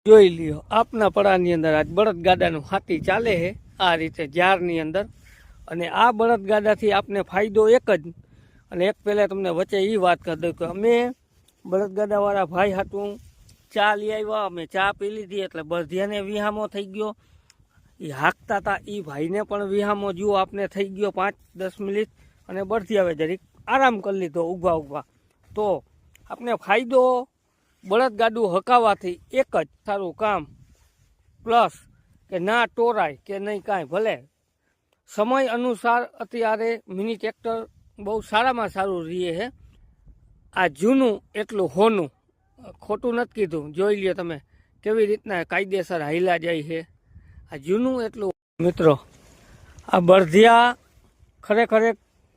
જોઈ લ્યો આપના પડાની અંદર આજ બળદગાડાનું હાથી ચાલે છે આ રીતે જારની અંદર। અને આ બળદગાડાથી આપને ફાયદો એક જ, અને એક પહેલાં તમને વચ્ચે એ વાત કરી દઉં કે અમે બળદગાડાવાળા ભાઈ હાટું ચા લઈ આવ્યા, અમે ચા પી લીધી એટલે બળદિયાને વિહામો થઈ ગયો। એ હાંકતા હતા એ ભાઈને પણ વિહામો જુઓ આપને થઈ ગયો 5-10 મિનિટ, અને બળદિયાએ જરીક આરામ કરી લીધો ઊભા ઊભા। તો આપને ફાયદો બળદગાડું હકાવવાથી એક જ સારું કામ, પ્લસ કે ના ટોરાય કે નહીં કાંઈ, ભલે સમય અનુસાર અત્યારે મિની ટ્રેક્ટર બહુ સારામાં સારું રહે છે। આ જૂનું એટલું હોનું, ખોટું નથી કીધું, જોઈ લ્યો તમે કેવી રીતના કાયદેસર હાઈલા જાય છે। આ જૂનું એટલું મિત્રો, આ બળદિયા ખરેખર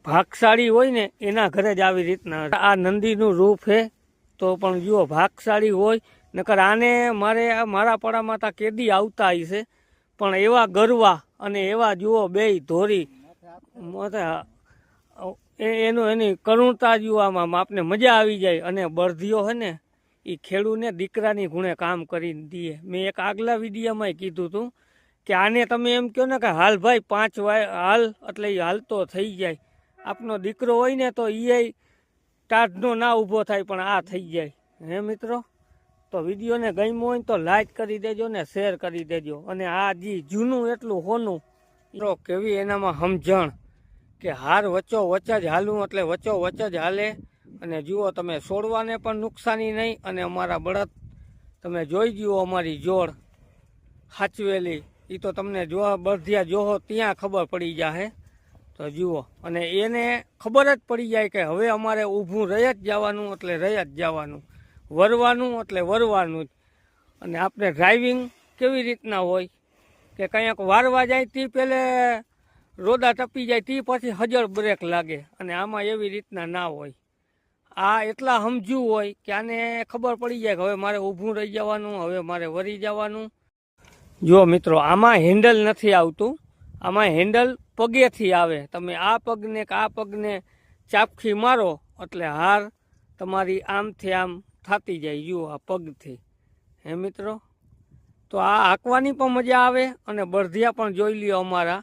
ભાગશાળી હોય ને એના ઘરે જ આવી રીતના આ નંદીનું રૂપ છે। તો પણ જુઓ ભાગશાળી હોય, નકર આને મારા પડામાં તા કેદી આવતા હશે, પણ એવા ગરવા અને એવા જુઓ બેય ધોરી એની કરુણતા જુઓ, આમાં આપને મજા આવી જાય। અને બળદિયો છે ને એ ખેડૂને દીકરાની ગુણે કામ કરી દે। મેં એક આગલા વિડીયોમાં કીધું હતું કે આને તમે એમ કહો ને કે હાલ ભાઈ 5 વાય હાલ, એટલે એ હાલતો થઈ જાય। આપનો દીકરો હોય ને તો એ ટાઢનો ના ઊભો થાય, પણ આ થઈ જાય હે મિત્રો। તો વિડીયોને ગમ્યો હોય તો લાઈક કરી દેજો ને શેર કરી દેજો। અને આ જે જૂનું એટલું હોનું કેવી એનામાં સમજણ કે હાર વચ્ચો વચ્ચ જ હાલું, એટલે વચ્ચો વચ્ચ જ હાલે। અને જુઓ તમે છોડવાને પણ નુકસાની નહીં, અને અમારા બળદ તમે જોઈ જુઓ અમારી જોડ હાચવેલી, એ તો તમને જો બળદિયા જોહો ત્યાં ખબર પડી જશે। તો જુઓ, અને એને ખબર જ પડી જાય કે હવે અમારે ઊભું રહી જ જવાનું, એટલે રહી જ જવાનું, વરવાનું એટલે વરવાનું જ। અને આપણે ડ્રાઇવિંગ કેવી રીતના હોય કે કંઈક વારવા જાય તે પહેલે રોડા ટપી જાય તે પછી હજળ બ્રેક લાગે, અને આમાં એવી રીતના ના હોય। આ એટલા સમજવું હોય કે આને ખબર પડી જાય કે હવે મારે ઊભું રહી જવાનું, હવે મારે વરી જવાનું। જુઓ મિત્રો, આમાં હેન્ડલ નથી આવતું, આમાં હેન્ડલ પગેથી આવે। તમે આ પગને કે આ પગને ચાપખી મારો એટલે હાર તમારી આમથી આમ થતી જાય, જુઓ આ પગથી હે મિત્રો। તો આ હાંકવાની પણ મજા આવે, અને બળદિયા પણ જોઈ લ્યો અમારા